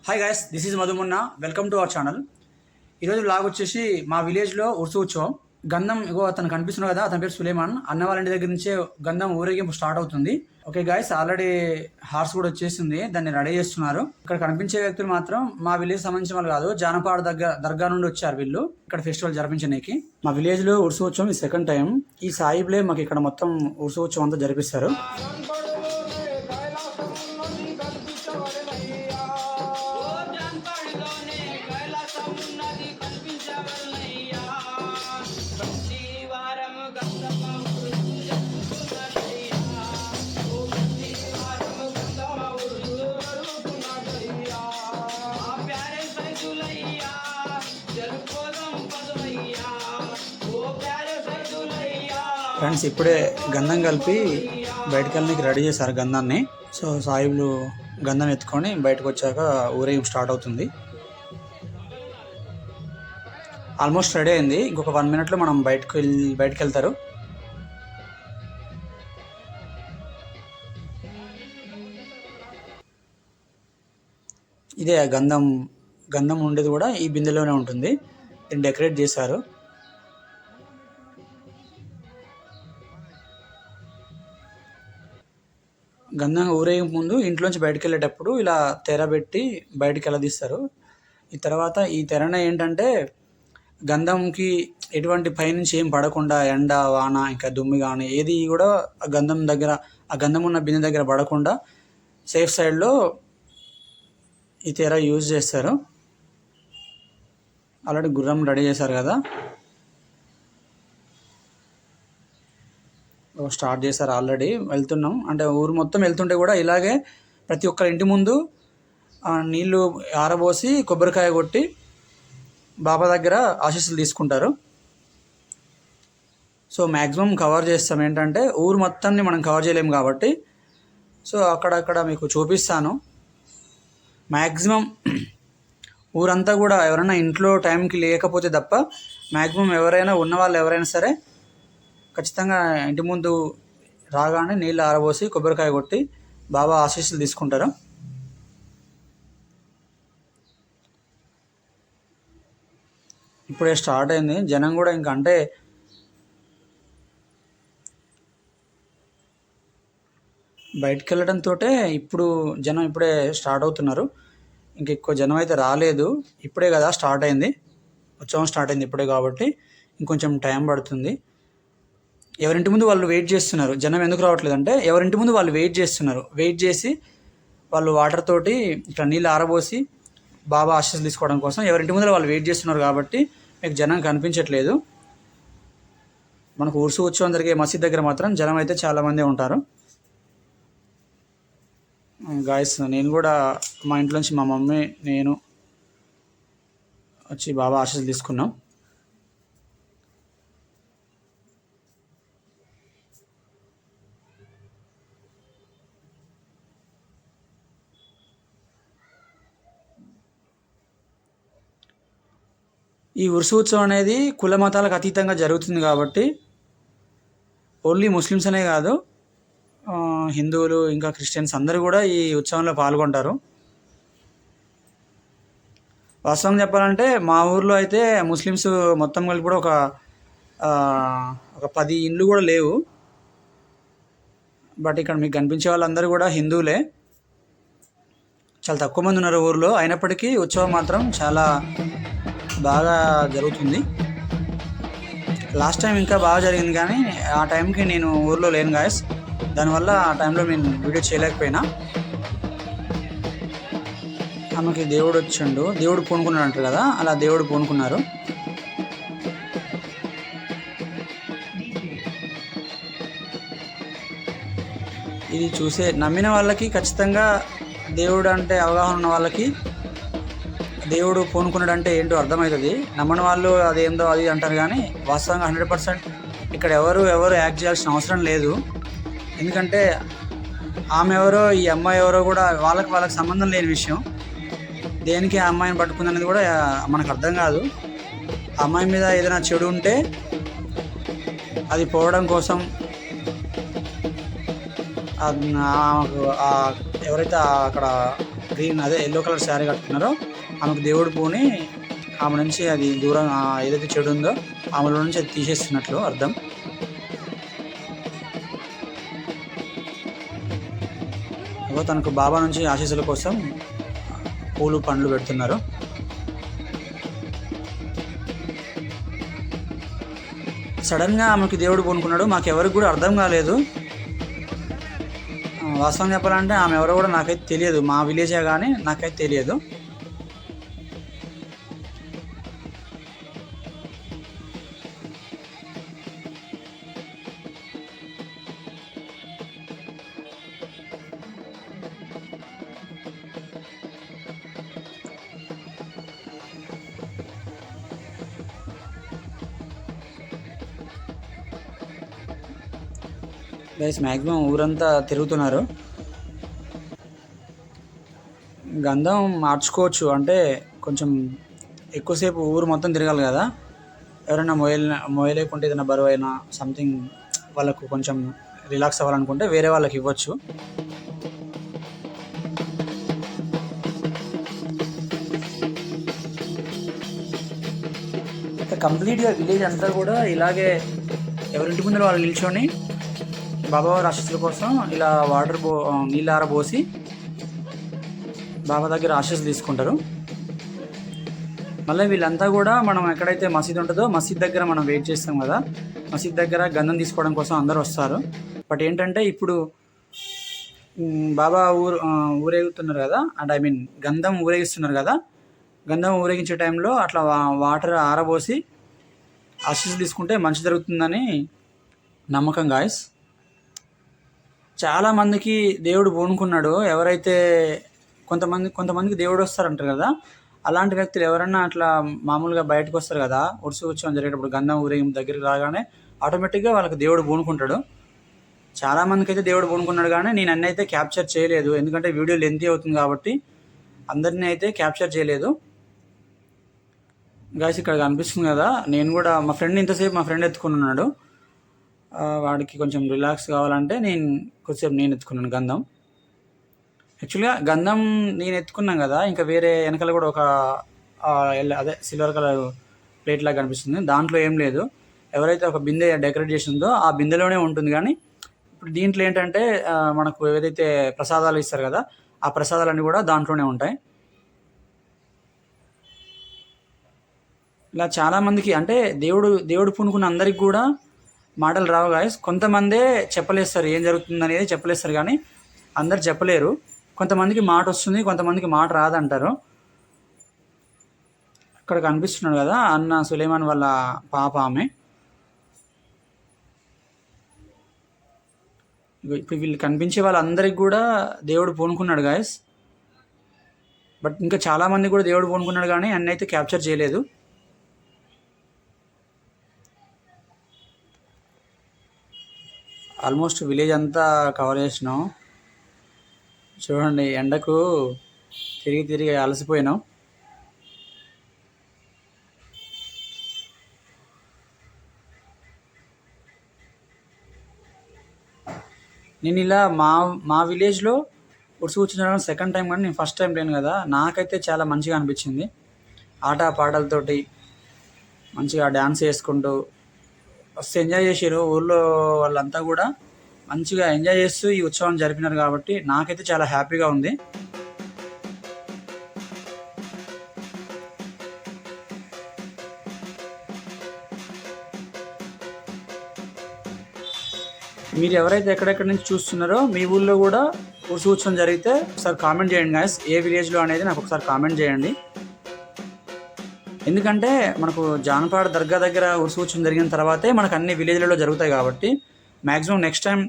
Hi guys, this is Madhumunna. Welcome to our channel. ఈరోజు blog వచ్చేసి మా విలేజ్లో ఉర్సు ఉత్సవం. గంధం ఇగో అతను కనిపిస్తున్నాడు కదా, అతని పేరు సులేమాన్. అన్న వాళ్ళ ఇంటి దగ్గర నుంచే గంధం ఊరేగింపు స్టార్ట్ అవుతుంది. ఓకే గైస్, ఆల్రెడీ హార్స్ కూడా వచ్చేసింది, దాన్ని రెడీ చేస్తున్నారు. ఇక్కడ కనిపించే వ్యక్తులు మాత్రం మా విలేజ్ సంబంధించిన వాళ్ళు కాదు, జానపాడ దర్గా నుండి వచ్చారు వీళ్ళు ఇక్కడ ఫెస్టివల్ జరిపించడానికి. మా విలేజ్ లో ఉర్సు ఉత్సవం ఈ సెకండ్ టైం. ఈ సాయిబులే మాకు ఇక్కడ మొత్తం ఉర్సు ఉత్సవం అంతా జరిపిస్తారు. ఫ్రెండ్స్, ఇప్పుడే గంధం కలిపి బయటకు వెళ్ళడానికి రెడీ చేశారు గంధాన్ని. సో సాయిబులు గంధం ఎత్తుకొని బయటకు వచ్చాక ఊరేగింపు స్టార్ట్ అవుతుంది. ఆల్మోస్ట్ రెడీ అయింది. ఇంకొక 1 minute మనం బయటకు వెళ్తారు. ఇదే గంధం ఉండేది కూడా ఈ బిందెలోనే ఉంటుంది. దీన్ని డెకరేట్ చేశారు. గంధం ఊరేగింపు ముందు ఇంట్లోంచి బయటకు వెళ్ళేటప్పుడు ఇలా తెర పెట్టి బయటికి వెళ్ళదీస్తారు. ఈ తెరన ఏంటంటే గంధంకి ఎటువంటి పైనుంచి ఏం పడకుండా, ఎండ వాన ఇంకా దుమ్మి కానీ ఏది కూడా ఆ గంధం ఉన్న బిందె దగ్గర పడకుండా సేఫ్ సైడ్లో ఈ తెర యూజ్ చేస్తారు. ఆల్రెడీ గుర్రం రెడీ చేశారు కదా, స్టార్ట్ చేశారు. ఆల్రెడీ వెళ్తున్నాం. అంటే ఊరు మొత్తం వెళ్తుంటే కూడా ఇలాగే ప్రతి ఒక్కరి ఇంటి ముందు నీళ్లు ఆరబోసి కొబ్బరికాయ కొట్టి బాబా దగ్గర ఆశీస్సులు తీసుకుంటారు. సో మ్యాక్సిమం కవర్ చేస్తాం. ఏంటంటే ఊరు మొత్తాన్ని మనం కవర్ చేయలేము కాబట్టి సో అక్కడక్కడ మీకు చూపిస్తాను. మ్యాక్సిమం ఊరంతా కూడా ఎవరైనా ఇంట్లో టైంకి లేకపోతే తప్ప మ్యాక్సిమం ఎవరైనా ఉన్నవాళ్ళు ఎవరైనా సరే ఖచ్చితంగా ఇంటి ముందు రాగానే నీళ్ళు ఆరబోసి కొబ్బరికాయ కొట్టి బాబా ఆశీస్సులు తీసుకుంటారు. ఇప్పుడే స్టార్ట్ అయింది. జనం కూడా ఇంకా అంటే బయటకు వెళ్ళడంతో జనం ఇప్పుడే స్టార్ట్ అవుతున్నారు. ఇంక ఎక్కువ జనం అయితే రాలేదు. ఇప్పుడే కదా స్టార్ట్ అయింది, ఉత్సవం స్టార్ట్ అయింది ఇప్పుడే కాబట్టి ఇంకొంచెం టైం పడుతుంది. ఎవరింటి ముందు వాళ్ళు వెయిట్ చేస్తున్నారు. జనం ఎందుకు రావట్లేదు అంటే ఎవరింటి ముందు వాళ్ళు వెయిట్ చేస్తున్నారు. వెయిట్ చేసి వాళ్ళు వాటర్ తోటి ఇట్లా నీళ్ళు ఆరబోసి బాబా ఆశీస్సులు తీసుకోవడం కోసం ఎవరింటి ముందు వాళ్ళు వెయిట్ చేస్తున్నారు కాబట్టి మీకు జనం కనిపించట్లేదు. మనకు ఉర్సు ఉత్సవం జరిగే మసీద్ దగ్గర మాత్రం జనం అయితే చాలామంది ఉంటారు. గాయస్, నేను కూడా మా ఇంట్లోంచి మా మమ్మీ నేను వచ్చి బాబా ఆశీస్సులు తీసుకున్నాం. ఈ ఉర్సు ఉత్సవం అనేది కుల మతాలకు అతీతంగా జరుగుతుంది కాబట్టి ఓన్లీ ముస్లిమ్స్ అనే కాదు, హిందువులు ఇంకా క్రిస్టియన్స్ అందరూ కూడా ఈ ఉత్సవంలో పాల్గొంటారు. వాస్తవం చెప్పాలంటే మా ఊర్లో అయితే ముస్లిమ్స్ మొత్తం కలిపి కూడా ఒక 10 ఇండ్లు కూడా లేవు. బట్ ఇక్కడ మీకు కనిపించే వాళ్ళందరూ కూడా హిందువులే. చాలా తక్కువ మంది ఉన్నారు ఊర్లో. అయినప్పటికీ ఉత్సవం మాత్రం చాలా బాగా జరుగుతుంది. లాస్ట్ టైం ఇంకా బాగా జరిగింది, కానీ ఆ టైంకి నేను ఊర్లో లేను గాయస్. దానివల్ల ఆ టైంలో నేను వీడియో చేయలేకపోయినా. ఆమెకి దేవుడు వచ్చిండు, దేవుడు పూనుకున్నాడు అంటారు కదా, అలా దేవుడు పూనుకున్నారు. ఇది చూసే నమ్మిన వాళ్ళకి ఖచ్చితంగా దేవుడు అంటే అవగాహన ఉన్న వాళ్ళకి దేవుడు పూనుకున్నాడు అంటే ఏంటో అర్థమవుతుంది. నమ్మని వాళ్ళు అదేందో అది అంటారు, కానీ వాస్తవంగా 100% ఇక్కడ ఎవరు యాక్ట్ చేయాల్సిన అవసరం లేదు. ఎందుకంటే ఆమె ఎవరో ఈ అమ్మాయి ఎవరో కూడా వాళ్ళకి సంబంధం లేని విషయం. దేనికి ఆ అమ్మాయిని పట్టుకుందనేది కూడా మనకు అర్థం కాదు. ఆ అమ్మాయి మీద ఏదైనా చెడు ఉంటే అది పోవడం కోసం ఎవరైతే అక్కడ గ్రీన్ అదే ఎల్లో కలర్ శారీ కట్టుకున్నారో ఆమెకు దేవుడు పూని ఆమె నుంచి అది దూరం ఏదైతే చెడు ఉందో ఆమెలో నుంచి అది తీసేస్తున్నట్లు అర్థం. తనకు బాబా నుంచి ఆశీస్సుల కోసం పూలు పండ్లు పెడుతున్నారు. సడన్గా ఆమెకి దేవుడు పూనుకున్నాడు. మాకెవరికి కూడా అర్థం కాలేదు. వాస్తవం చెప్పాలంటే ఆమె ఎవరో కూడా నాకైతే తెలియదు. మా విలేజే కానీ నాకైతే తెలియదు. గైస్ మ్యాక్సిమం ఊరంతా తిరుగుతున్నారు. గంధం మార్చుకోవచ్చు, అంటే కొంచెం ఎక్కువసేపు ఊరు మొత్తం తిరగాలి కదా. ఎవరైనా మొయలేకుంటే ఏదైనా బరువు అయినా సంథింగ్ వాళ్ళకు కొంచెం రిలాక్స్ అవ్వాలనుకుంటే వేరే వాళ్ళకి ఇవ్వచ్చు. కంప్లీట్గా విలేజ్ అంతా కూడా ఇలాగే ఎవరింటి ముందు వాళ్ళు నిల్చొని బాబావారి ఆశీస్సుల కోసం ఇలా నీళ్ళు ఆరబోసి బాబా దగ్గర ఆశీస్సులు తీసుకుంటారు. మళ్ళీ వీళ్ళంతా కూడా మనం ఎక్కడైతే మసీద్ ఉంటుందో మసీద్ దగ్గర మనం వెయిట్ చేస్తాం కదా, మసీద్ దగ్గర గంధం తీసుకోవడం కోసం అందరూ వస్తారు. బట్ ఏంటంటే ఇప్పుడు బాబా ఊరేగుతున్నారు కదా, అంటే ఐ మీన్ గంధం ఊరేగిస్తున్నారు కదా, గంధం ఊరేగించే టైంలో అట్లా వాటర్ ఆరబోసి ఆశీస్సులు తీసుకుంటే మంచి జరుగుతుందని నమ్మకం గాయస్. చాలామందికి దేవుడు పూనుకున్నాడు. ఎవరైతే కొంతమందికి దేవుడు వస్తారంటారు కదా, అలాంటి వ్యక్తులు ఎవరన్నా అట్లా మామూలుగా బయటకు వస్తారు కదా, ఉత్సవం జరిగేటప్పుడు గంధం ఊరేగింపు దగ్గరికి రాగానే ఆటోమేటిక్గా వాళ్ళకి దేవుడు పూనుకుంటాడు. చాలామందికి అయితే దేవుడు పూనుకున్నాడు, కానీ నేను అన్నీ అయితే క్యాప్చర్ చేయలేదు, ఎందుకంటే వీడియో లెంతీ అవుతుంది కాబట్టి అందరినీ అయితే క్యాప్చర్ చేయలేదు. గాయస్ ఇక్కడ కనిపిస్తుంది కదా, నేను కూడా మా ఫ్రెండ్ ఎత్తుకున్నాడు. వాడికి కొంచెం రిలాక్స్ కావాలంటే కొద్దిసేపు నేను ఎత్తుకున్నాను గంధం. యాక్చువల్గా గంధం నేను ఎత్తుకున్నాను కదా, ఇంకా వేరే వెనకాల కూడా ఒక అదే సిల్వర్ కలర్ ప్లేట్ లాగా కనిపిస్తుంది, దాంట్లో ఏం లేదు. ఎవరైతే ఒక బిందె డెకరేట్ చేసిందో ఆ బిందెలోనే ఉంటుంది. కానీ ఇప్పుడు దీంట్లో ఏంటంటే మనకు ఏదైతే ప్రసాదాలు ఇస్తారు కదా, ఆ ప్రసాదాలన్నీ కూడా దాంట్లోనే ఉంటాయి. ఇలా చాలామందికి అంటే దేవుడు పూనుకున్న అందరికి కూడా మాటలు రావు గాయస్. కొంతమందే చెప్పలేస్తారు, ఏం జరుగుతుంది అనేది చెప్పలేస్తారు, కానీ అందరు చెప్పలేరు. కొంతమందికి మాట వస్తుంది, కొంతమందికి మాట రాదంటారు. ఇక్కడ కనిపిస్తున్నాడు కదా అన్న సులేమాన్ వాళ్ళ పాప ఆమె. ఇప్పుడు వీళ్ళు కనిపించే వాళ్ళందరికీ కూడా దేవుడు పూనుకున్నాడు గాయస్. బట్ ఇంకా చాలామంది కూడా దేవుడు పూనుకున్నాడు, కానీ అన్నీ అయితే క్యాప్చర్ చేయలేదు. ఆల్మోస్ట్ విలేజ్ అంతా కవర్ చేసినాం. చూడండి, ఎండకు తిరిగి అలసిపోయినాం. నేను ఇలా మా విలేజ్లో కూర్చోవడం సెకండ్ టైం, కానీ నేను ఫస్ట్ టైం లేను కదా, నాకైతే చాలా మంచిగా అనిపించింది. ఆట పాటలతోటి మంచిగా డ్యాన్స్ చేసుకుంటూ మస్తు ఎంజాయ్ చేసారు. ఊళ్ళో వాళ్ళంతా కూడా మంచిగా ఎంజాయ్ చేస్తూ ఈ ఉత్సవాన్ని జరిపినారు కాబట్టి నాకైతే చాలా హ్యాపీగా ఉంది. మీరు ఎవరైతే ఎక్కడెక్కడి నుంచి చూస్తున్నారో మీ ఊళ్ళో కూడా ఉరుసు ఉత్సవం జరిగితే ఒకసారి కామెంట్ చేయండి గాయస్, ఏ విలేజ్లో అనేది నాకు ఒకసారి కామెంట్ చేయండి. ఎందుకంటే మనకు జానపాడ దర్గా దగ్గర ఉరుసు ఉత్సవం జరిగిన తర్వాతే మనకు అన్ని విలేజ్లలో జరుగుతాయి కాబట్టి మ్యాక్సిమం నెక్స్ట్ టైం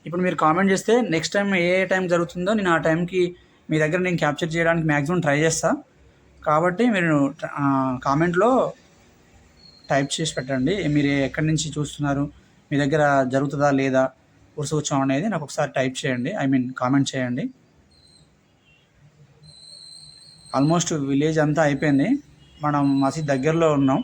ఇప్పుడు మీరు కామెంట్ చేస్తే నెక్స్ట్ టైం ఏ టైం జరుగుతుందో నేను ఆ టైంకి మీ దగ్గర నేను క్యాప్చర్ చేయడానికి మ్యాక్సిమం ట్రై చేస్తాను. కాబట్టి మీరు కామెంట్లో టైప్ చేసి పెట్టండి, మీరు ఎక్కడి నుంచి చూస్తున్నారు, మీ దగ్గర జరుగుతుందా లేదా ఉరుసు ఉత్సవం అనేది నాకు ఒకసారి టైప్ చేయండి, ఐ మీన్ కామెంట్ చేయండి. ఆల్మోస్ట్ విలేజ్ అంతా అయిపోయింది, మనం మసీద్ దగ్గరలో ఉన్నాం.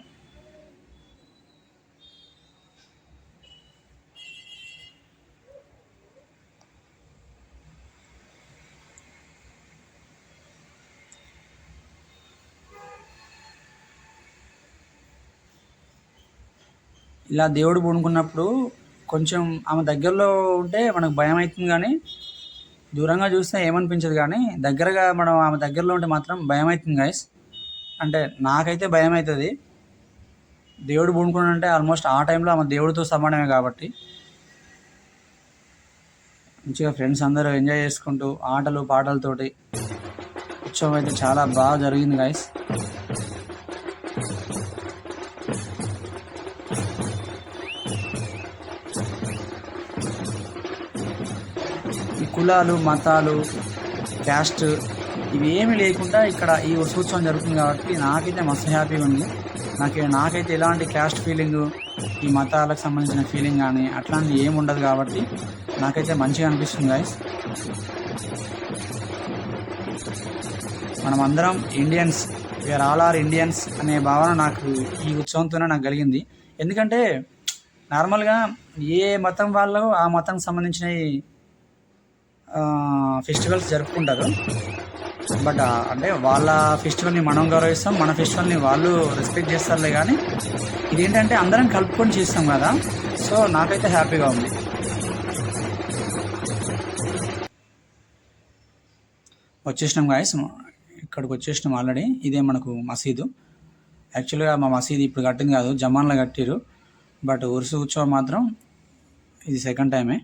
ఇలా దేవుడు పూనుకున్నప్పుడు కొంచెం ఆమె దగ్గరలో ఉంటే మనకు భయం అవుతుంది, కానీ దూరంగా చూస్తే ఏమనిపించదు, కానీ దగ్గరగా మనం ఆమె దగ్గరలో ఉంటే మాత్రం భయం అవుతుంది గైస్. అంటే నాకైతే భయం అవుతుంది. దేవుడు పూనుకుని అంటే ఆల్మోస్ట్ ఆ టైంలో ఆమె దేవుడితో సమానమే కాబట్టి మంచిగా ఫ్రెండ్స్ అందరూ ఎంజాయ్ చేసుకుంటూ ఆటలు పాటలతోటి ఉత్సవం అయితే చాలా బాగా జరిగింది గైస్. ఈ కులాలు మతాలు క్యాస్ట్ ఇవి ఏమీ లేకుండా ఇక్కడ ఈ ఉత్సవం జరుగుతుంది కాబట్టి నాకైతే మస్తు హ్యాపీగా ఉంది. నాకైతే ఎలాంటి క్యాస్ట్ ఫీలింగ్, ఈ మతాలకు సంబంధించిన ఫీలింగ్ కానీ అట్లాంటివి ఏమి ఉండదు కాబట్టి నాకైతే మంచిగా అనిపిస్తుంది గైస్. మనమందరం Indians, we're all are Indians అనే భావన నాకు ఈ ఉత్సవంతోనే నాకు కలిగింది. ఎందుకంటే నార్మల్గా ఏ మతం వాళ్ళు ఆ మతానికి సంబంధించిన ఫెస్టివల్స్ జరుపుకుంటారు. బట్ అంటే వాళ్ళ ఫెస్టివల్ని మనం గౌరవిస్తాం, మన ఫెస్టివల్ని వాళ్ళు రెస్పెక్ట్ చేస్తారులే, కానీ ఇదేంటంటే అందరం కలుపుకొని చేస్తాం కదా. సో నాకైతే హ్యాపీగా ఉంది. వచ్చేసినాం గాయస్, ఇక్కడికి వచ్చేసినాం ఆల్రెడీ. ఇదే మనకు మసీదు. యాక్చువల్గా మా మసీదు ఇప్పుడు కట్టింది కాదు, జమాన్లో కట్టిరు. బట్ ఉరుసు ఉత్సవం మాత్రం ఇది సెకండ్ టైమే.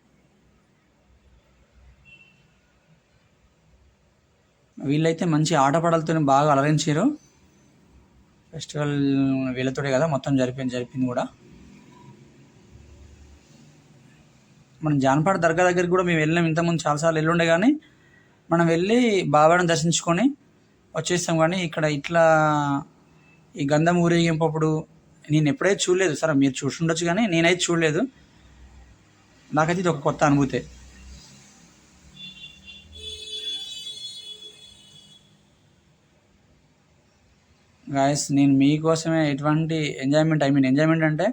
వీళ్ళైతే మంచి ఆటపాటలతో బాగా అలరించారు. ఫెస్టివల్ వీళ్ళతోటే కదా మొత్తం జరిపింది కూడా. మనం జానపద దర్గా దగ్గరికి కూడా మేము వెళ్ళినాం ఇంతకుముందు చాలాసార్లు వెళ్ళుండే, కానీ మనం వెళ్ళి బాబాను దర్శించుకొని వచ్చేస్తాం. కానీ ఇక్కడ ఇట్లా ఈ గంధం ఊరేగింపప్పుడు నేను ఎప్పుడైతే చూడలేదు. సరే మీరు చూసుండొచ్చు, కానీ నేనైతే చూడలేదు. నాకైతే ఇది ఒక కొత్త అనుభూతే. గాయస్ నేను మీకోసమే ఎటువంటి ఎంజాయ్మెంట్ అంటే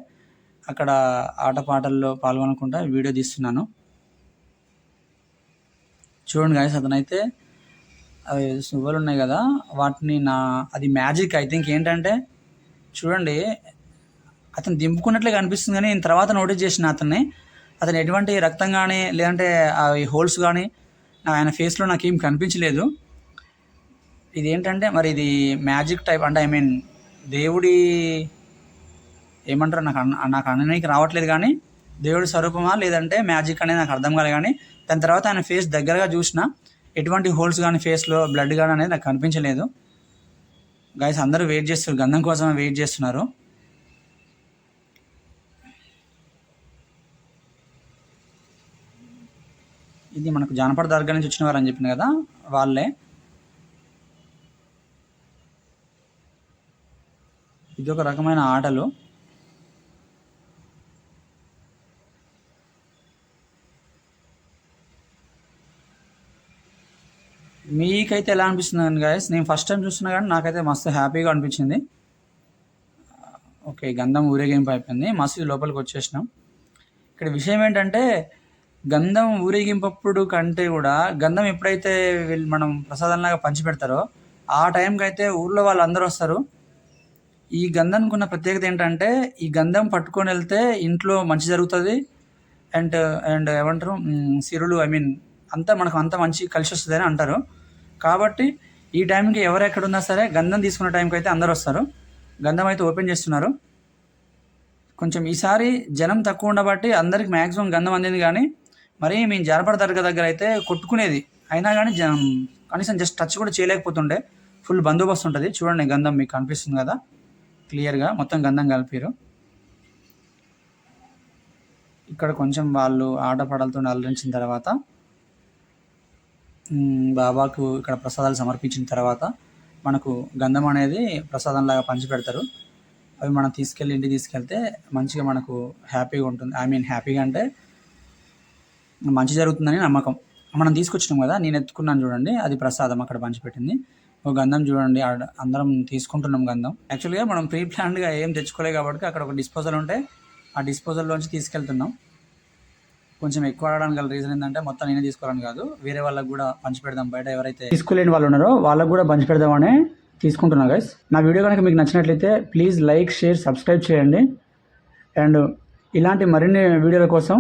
అక్కడ ఆటపాటల్లో పాల్గొనకుండా వీడియో తీస్తున్నాను. చూడండి గాయస్, అతనైతే అవి సువ్వలు ఉన్నాయి కదా, వాటిని అది మ్యాజిక్ ఐ థింక్. ఏంటంటే చూడండి, అతను దింపుకున్నట్లే కనిపిస్తుంది, కానీ నేను తర్వాత నోటీస్ చేసిన అతను ఎటువంటి రక్తం కానీ లేదంటే అవి హోల్స్ కానీ ఆయన ఫేస్లో నాకేం కనిపించలేదు. ఇదేంటంటే మరి ఇది మ్యాజిక్ టైప్ అంటే దేవుడి ఏమంటారు నాకు అనడానికి రావట్లేదు, కానీ దేవుడి స్వరూపమా లేదంటే మ్యాజిక్ అనేది నాకు అర్థం కాలేదు. కానీ దాని తర్వాత ఆయన ఫేస్ దగ్గరగా చూసిన ఎటువంటి హోల్స్ కానీ ఫేస్లో బ్లడ్ కానీ అనేది నాకు కనిపించలేదు. గైస్ అందరూ వెయిట్ చేస్తారు, గంధం కోసం వెయిట్ చేస్తున్నారు. ఇది మనకు జానపద దర్గా నుంచి వచ్చిన వారు అని చెప్పింది కదా, వాళ్ళే. ఇది ఒక రకమైన ఆటలు. మీకైతే ఎలా అనిపిస్తుంది అని గాయస్? నేను ఫస్ట్ టైం చూస్తున్నా, కానీ నాకైతే మస్తు హ్యాపీగా అనిపించింది. ఓకే, గంధం ఊరేగింపు అయిపోయింది, మసీదు లోపలికి వచ్చేసినాం. ఇక్కడ విషయం ఏంటంటే గంధం ఊరేగింపప్పుడు కంటే కూడా గంధం ఎప్పుడైతే మనం ప్రసాదంలాగా పంచిపెడతారో ఆ టైంకి అయితే ఊర్లో వాళ్ళందరూ వస్తారు. ఈ గంధానికి ఉన్న ప్రత్యేకత ఏంటంటే ఈ గంధం పట్టుకొని వెళ్తే ఇంట్లో మంచి జరుగుతుంది. అండ్ అండ్ ఏమంటారు, సిరులు అంతా మనకు అంతా మంచి కలిసి వస్తుంది అని అంటారు. కాబట్టి ఈ టైంకి ఎవరు ఎక్కడున్నా సరే గంధం తీసుకున్న టైంకి అయితే అందరు వస్తారు. గంధం అయితే ఓపెన్ చేస్తున్నారు. కొంచెం ఈసారి జనం తక్కువ ఉండబట్టి అందరికి మ్యాక్సిమం గంధం అందింది, కానీ మరి మేము జానపద దర్గా దగ్గర అయితే కొట్టుకునేది. అయినా కానీ కనీసం జస్ట్ టచ్ కూడా చేయలేకపోతుండే. ఫుల్ బందోబస్తు ఉంటుంది. చూడండి, గంధం మీకు కనిపిస్తుంది కదా క్లియర్గా, మొత్తం గంధం కలిపారు. ఇక్కడ కొంచెం వాళ్ళు ఆటపాటలతో అలరించిన తర్వాత బాబాకు ఇక్కడ ప్రసాదాలు సమర్పించిన తర్వాత మనకు గంధం అనేది ప్రసాదంలాగా పంచిపెడతారు. అవి మనం ఇంటికి తీసుకెళ్తే మంచిగా మనకు హ్యాపీగా ఉంటుంది. హ్యాపీగా అంటే మంచి జరుగుతుందని నమ్మకం. మనం తీసుకొచ్చినాం కదా, నేను ఎత్తుకున్నాను చూడండి, అది ప్రసాదం అక్కడ పంచిపెట్టింది. ఒక గంధం చూడండి, అందరం తీసుకుంటున్నాం గంధం. యాక్చువల్గా మనం ప్రీ ప్లాన్డ్గా ఏం తెచ్చుకోలేదు కాబట్టి అక్కడ ఒక డిస్పోజల్ ఉంటే ఆ డిస్పోజల్లోంచి తీసుకెళ్తున్నాం. కొంచెం ఎక్కువ ఆడడానికి గల రీజన్ ఏంటంటే మొత్తం నేనే తీసుకోవాలని కాదు, వేరే వాళ్ళకి కూడా పంచిపెడదాం. బయట ఎవరైతే తీసుకోలేని వాళ్ళు ఉన్నారో వాళ్ళకు కూడా పంచిపెడదామని తీసుకుంటున్నా గైస్. నా వీడియో కనుక మీకు నచ్చినట్లయితే ప్లీజ్ లైక్, షేర్, సబ్స్క్రైబ్ చేయండి. అండ్ ఇలాంటి మరిన్ని వీడియోల కోసం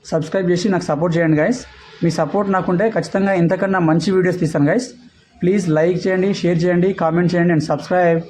సబ్స్క్రైబ్ చేసి నాకు సపోర్ట్ చేయండి గైస్. మీ సపోర్ట్ నాకుంటే ఖచ్చితంగా ఇంతకన్నా మంచి వీడియోస్ తీస్తాను గైస్. ప్లీజ్ లైక్ చేయండి, షేర్ చేయండి, కామెంట్ చేయండి అండ్ సబ్స్క్రైబ్.